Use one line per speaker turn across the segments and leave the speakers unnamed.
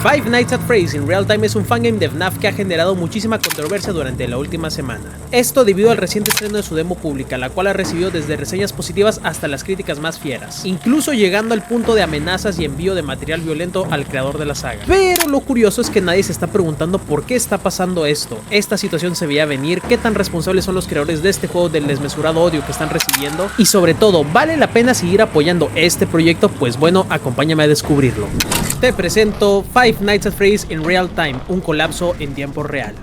Five Nights at Freddy's in Real Time es un fangame de FNAF que ha generado muchísima controversia durante la última semana. Esto debido al reciente estreno de su demo pública, la cual ha recibido desde reseñas positivas hasta las críticas más fieras, incluso llegando al punto de amenazas y envío de material violento al creador de la saga. Pero lo curioso es que nadie se está preguntando por qué está pasando esto. Esta situación se veía venir, qué tan responsables son los creadores de este juego del desmesurado odio que están recibiendo, y sobre todo, ¿vale la pena seguir apoyando este proyecto? Pues bueno, acompáñame a descubrirlo. Te presento Five Nights at Freddy's in Real Time, un colapso en tiempo real.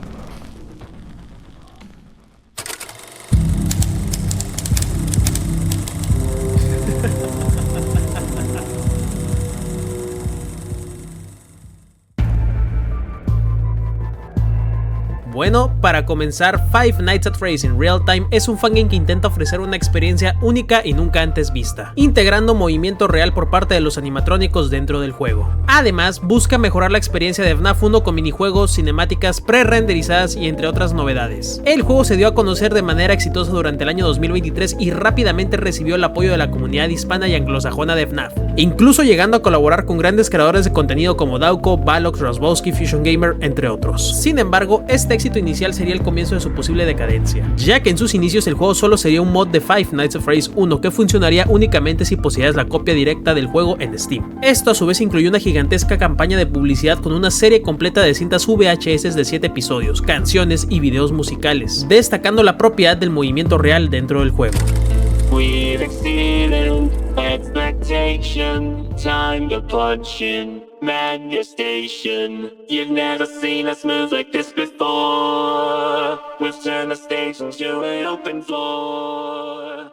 Bueno, para comenzar, Five Nights at Freddy's in Real Time es un fangame que intenta ofrecer una experiencia única y nunca antes vista, integrando movimiento real por parte de los animatrónicos dentro del juego. Además, busca mejorar la experiencia de FNAF 1 con minijuegos, cinemáticas pre-renderizadas y entre otras novedades. El juego se dio a conocer de manera exitosa durante el año 2023 y rápidamente recibió el apoyo de la comunidad hispana y anglosajona de FNAF, incluso llegando a colaborar con grandes creadores de contenido como Dauco, Balox, Rosbowski, Fusion Gamer, entre otros. Sin embargo, este éxito inicial sería el comienzo de su posible decadencia, ya que en sus inicios el juego solo sería un mod de Five Nights at Freddy's 1 que funcionaría únicamente si poseías la copia directa del juego en Steam. Esto a su vez incluyó una gigantesca campaña de publicidad con una serie completa de cintas VHS de 7 episodios, canciones y videos musicales, destacando la propiedad del movimiento real dentro del juego.
We've exceeded expectation, time to punch in, man your station. You've never seen us move like this before. We've turned the stage into an open floor.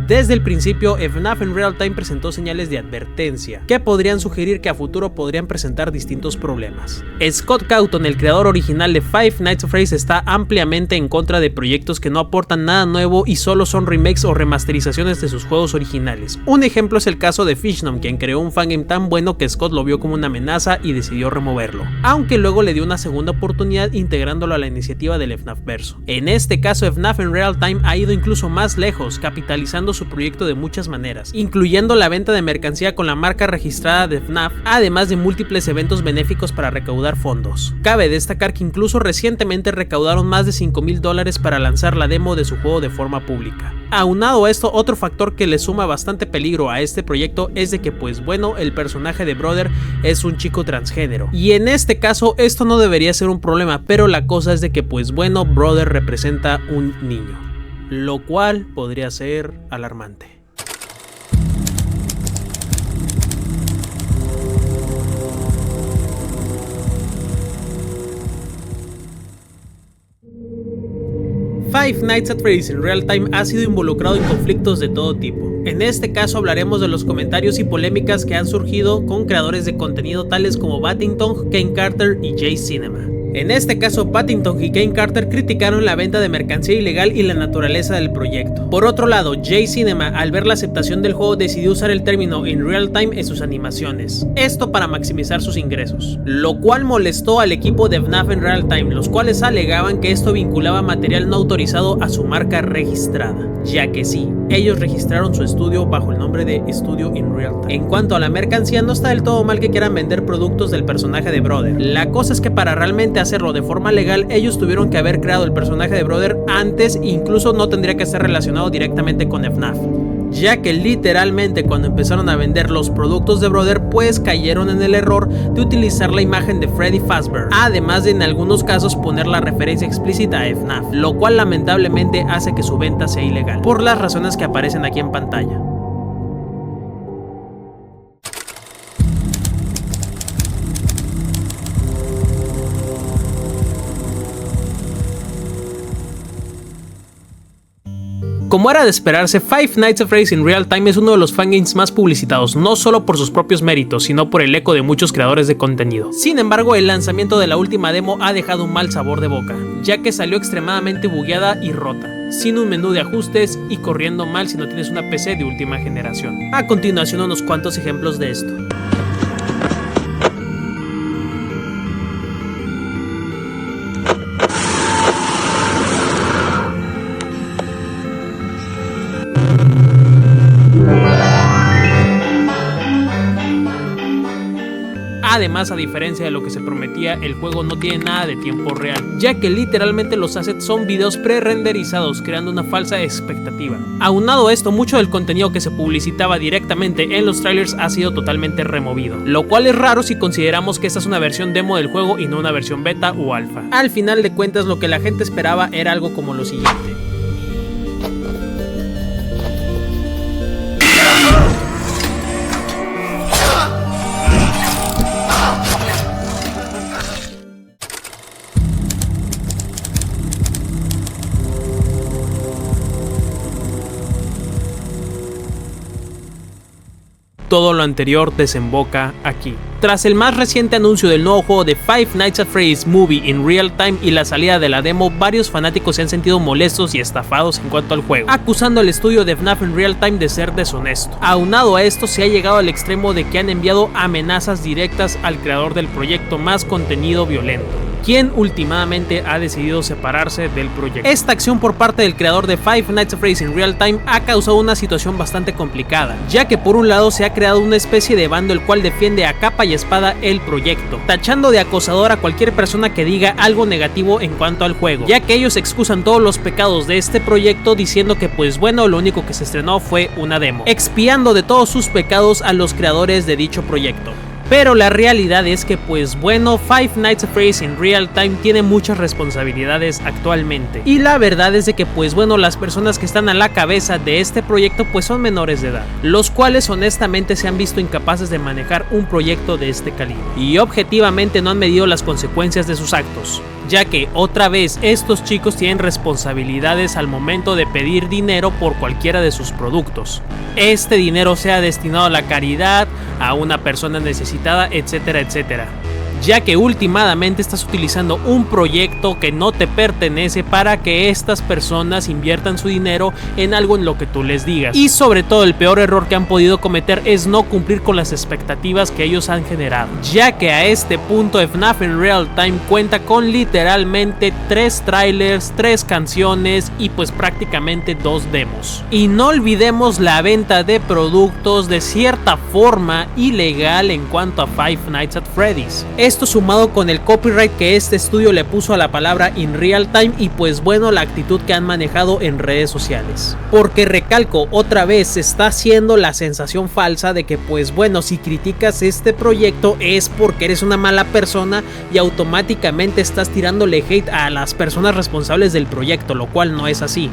Desde el principio, FNAF en Real Time presentó señales de advertencia, que podrían sugerir que a futuro podrían presentar distintos problemas. Scott Cawthon, el creador original de Five Nights at Freddy's, está ampliamente en contra de proyectos que no aportan nada nuevo y solo son remakes o remasterizaciones de sus juegos originales. Un ejemplo es el caso de Fishnome, quien creó un fangame tan bueno que Scott lo vio como una amenaza y decidió removerlo, aunque luego le dio una segunda oportunidad integrándolo a la iniciativa del FNAF Verso. En este caso, FNAF en Real Time ha ido incluso más lejos, capitalizando su proyecto de muchas maneras, incluyendo la venta de mercancía con la marca registrada de FNAF, además de múltiples eventos benéficos para recaudar fondos. Cabe destacar que incluso recientemente recaudaron más de $5,000 para lanzar la demo de su juego de forma pública. Aunado a esto, otro factor que le suma bastante peligro a este proyecto es de que pues bueno, el personaje de Brother es un chico transgénero, y en este caso esto no debería ser un problema, pero la cosa es de que pues bueno, Brother representa un niño, lo cual podría ser alarmante. Five Nights at Freddy's in Real Time ha sido involucrado en conflictos de todo tipo. En este caso hablaremos de los comentarios y polémicas que han surgido con creadores de contenido tales como Battington, Kane Carter y Jay Cinema. En este caso, Battington y Kane Carter criticaron la venta de mercancía ilegal y la naturaleza del proyecto. Por otro lado, Jay Cinema, al ver la aceptación del juego, decidió usar el término in real time en sus animaciones, esto para maximizar sus ingresos, lo cual molestó al equipo de FNAF en Real Time, los cuales alegaban que esto vinculaba material no autorizado a su marca registrada, ya que sí, ellos registraron su estudio bajo el nombre de Studio in Real Time. En cuanto a la mercancía, no está del todo mal que quieran vender productos del personaje de Brother. La cosa es que para realmente hacerlo de forma legal, ellos tuvieron que haber creado el personaje de Brother antes, e incluso no tendría que estar relacionado directamente con FNAF, ya que literalmente cuando empezaron a vender los productos de Brother pues cayeron en el error de utilizar la imagen de Freddy Fazbear, además de en algunos casos poner la referencia explícita a FNAF, lo cual lamentablemente hace que su venta sea ilegal, por las razones que aparecen aquí en pantalla. Como era de esperarse, Five Nights at Freddy's in Real Time es uno de los fangames más publicitados, no solo por sus propios méritos, sino por el eco de muchos creadores de contenido. Sin embargo, el lanzamiento de la última demo ha dejado un mal sabor de boca, ya que salió extremadamente bugueada y rota, sin un menú de ajustes y corriendo mal si no tienes una PC de última generación. A continuación, unos cuantos ejemplos de esto. Además, a diferencia de lo que se prometía, el juego no tiene nada de tiempo real, ya que literalmente los assets son videos pre-renderizados, creando una falsa expectativa. Aunado a esto, mucho del contenido que se publicitaba directamente en los trailers ha sido totalmente removido, lo cual es raro si consideramos que esta es una versión demo del juego y no una versión beta o alfa. Al final de cuentas, lo que la gente esperaba era algo como lo siguiente. Todo lo anterior desemboca aquí. Tras el más reciente anuncio del nuevo juego de Five Nights at Freddy's Movie in Real Time y la salida de la demo, varios fanáticos se han sentido molestos y estafados en cuanto al juego, acusando al estudio de FNAF en Real Time de ser deshonesto. Aunado a esto, se ha llegado al extremo de que han enviado amenazas directas al creador del proyecto más contenido violento, quien últimamente ha decidido separarse del proyecto. Esta acción por parte del creador de Five Nights at Freddy's in Real Time ha causado una situación bastante complicada, ya que por un lado se ha creado una especie de bando el cual defiende a capa y espada el proyecto, tachando de acosador a cualquier persona que diga algo negativo en cuanto al juego, ya que ellos excusan todos los pecados de este proyecto diciendo que pues bueno, lo único que se estrenó fue una demo, expiando de todos sus pecados a los creadores de dicho proyecto. Pero la realidad es que pues bueno, Five Nights at Freddy's in Real Time tiene muchas responsabilidades actualmente, y la verdad es de que pues bueno, las personas que están a la cabeza de este proyecto pues son menores de edad, los cuales honestamente se han visto incapaces de manejar un proyecto de este calibre, y objetivamente no han medido las consecuencias de sus actos, ya que otra vez estos chicos tienen responsabilidades al momento de pedir dinero por cualquiera de sus productos. Este dinero sea destinado a la caridad, a una persona necesitada, etcétera, etcétera, ya que últimamente estás utilizando un proyecto que no te pertenece para que estas personas inviertan su dinero en algo en lo que tú les digas. Y sobre todo, el peor error que han podido cometer es no cumplir con las expectativas que ellos han generado, ya que a este punto FNAF en Real Time cuenta con literalmente 3 trailers, 3 canciones y pues prácticamente 2 demos. Y no olvidemos la venta de productos de cierta forma ilegal en cuanto a Five Nights at Freddy's. Esto sumado con el copyright que este estudio le puso a la palabra in real time y pues bueno, la actitud que han manejado en redes sociales. Porque recalco, otra vez se está haciendo la sensación falsa de que pues bueno, si criticas este proyecto es porque eres una mala persona y automáticamente estás tirándole hate a las personas responsables del proyecto, lo cual no es así.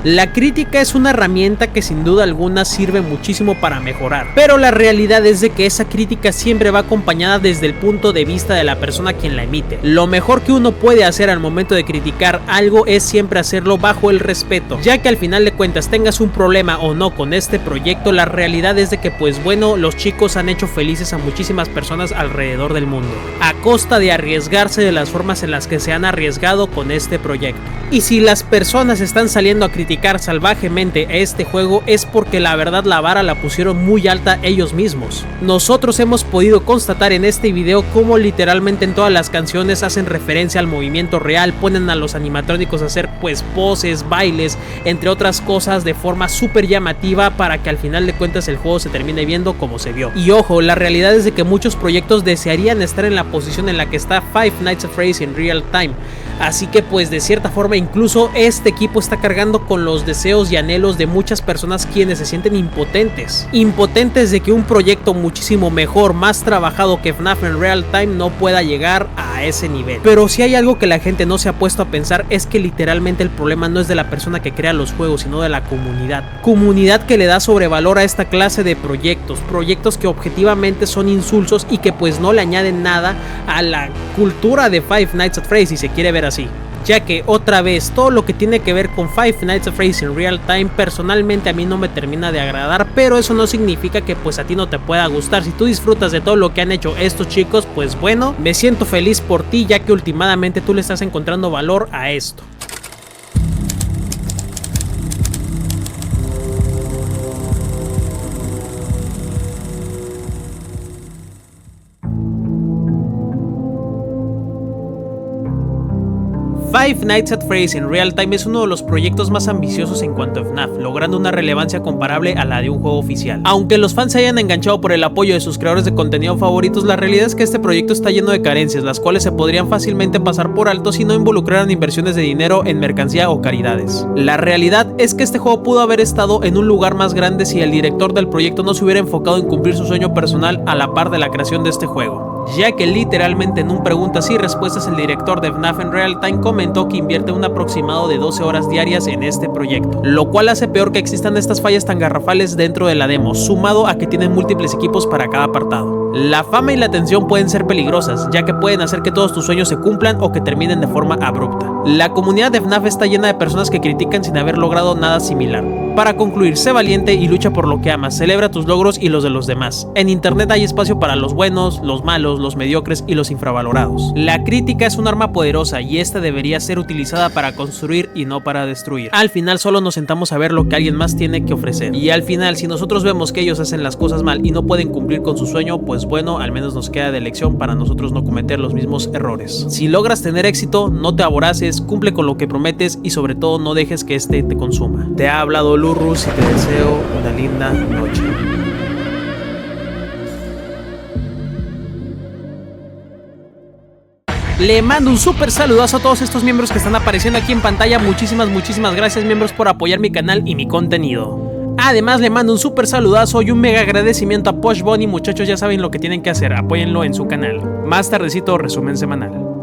La crítica es una herramienta que sin duda alguna sirve muchísimo para mejorar, pero la realidad es de que esa crítica siempre va acompañada desde el punto de vista de la persona quien la emite. Lo mejor que uno puede hacer al momento de criticar algo es siempre hacerlo bajo el respeto, ya que al final de cuentas tengas un problema o no con este proyecto, la realidad es de que pues bueno, los chicos han hecho felices a muchísimas personas alrededor del mundo, a costa de arriesgarse de las formas en las que se han arriesgado con este proyecto. Y si las personas están saliendo a criticar salvajemente a este juego es porque la verdad la vara la pusieron muy alta ellos mismos. Nosotros hemos podido constatar en este video cómo literalmente en todas las canciones hacen referencia al movimiento real, ponen a los animatrónicos a hacer pues poses, bailes, entre otras cosas de forma súper llamativa para que al final de cuentas el juego se termine viendo como se vio. Y ojo, la realidad es de que muchos proyectos desearían estar en la posición en la que está Five Nights at Freddy's in Real Time, así que pues de cierta forma incluso este equipo está cargando con los deseos y anhelos de muchas personas quienes se sienten impotentes de que un proyecto muchísimo mejor, más trabajado que FNAF en Real Time no pueda llegar a ese nivel. Pero si hay algo que la gente no se ha puesto a pensar es que literalmente el problema no es de la persona que crea los juegos, sino de la comunidad que le da sobrevalor a esta clase de proyectos que objetivamente son insulsos y que pues no le añaden nada a la cultura de Five Nights at Freddy's si se quiere ver así. Ya que otra vez todo lo que tiene que ver con Five Nights at Freddy's in Real Time personalmente a mí no me termina de agradar, pero eso no significa que pues a ti no te pueda gustar. Si tú disfrutas de todo lo que han hecho estos chicos, pues bueno, me siento feliz por ti, ya que últimamente tú le estás encontrando valor a esto. Five Nights at Freddy's en Real Time es uno de los proyectos más ambiciosos en cuanto a FNAF, logrando una relevancia comparable a la de un juego oficial. Aunque los fans se hayan enganchado por el apoyo de sus creadores de contenido favoritos, la realidad es que este proyecto está lleno de carencias, las cuales se podrían fácilmente pasar por alto si no involucraran inversiones de dinero en mercancía o caridades. La realidad es que este juego pudo haber estado en un lugar más grande si el director del proyecto no se hubiera enfocado en cumplir su sueño personal a la par de la creación de este juego, ya que literalmente en un preguntas y respuestas el director de FNAF en Real Time comentó que invierte un aproximado de 12 horas diarias en este proyecto, lo cual hace peor que existan estas fallas tan garrafales dentro de la demo, sumado a que tienen múltiples equipos para cada apartado. La fama y la atención pueden ser peligrosas, ya que pueden hacer que todos tus sueños se cumplan o que terminen de forma abrupta. La comunidad de FNAF está llena de personas que critican sin haber logrado nada similar. Para concluir, sé valiente y lucha por lo que amas, celebra tus logros y los de los demás. En internet hay espacio para los buenos, los malos, los mediocres y los infravalorados. La crítica es un arma poderosa y esta debería ser utilizada para construir y no para destruir. Al final solo nos sentamos a ver lo que alguien más tiene que ofrecer. Y al final, si nosotros vemos que ellos hacen las cosas mal y no pueden cumplir con su sueño, pues bueno, al menos nos queda de lección para nosotros no cometer los mismos errores. Si logras tener éxito, no te aboraces, cumple con lo que prometes y sobre todo no dejes que este te consuma. Te ha hablado Lurrus y te deseo una linda noche. Le mando un súper saludazo a todos estos miembros que están apareciendo aquí en pantalla. Muchísimas gracias, miembros, por apoyar mi canal y mi contenido. Además, le mando un súper saludazo y un mega agradecimiento a Posh Bunny. Muchachos, ya saben lo que tienen que hacer, apóyenlo en su canal. Más tardecito, resumen semanal.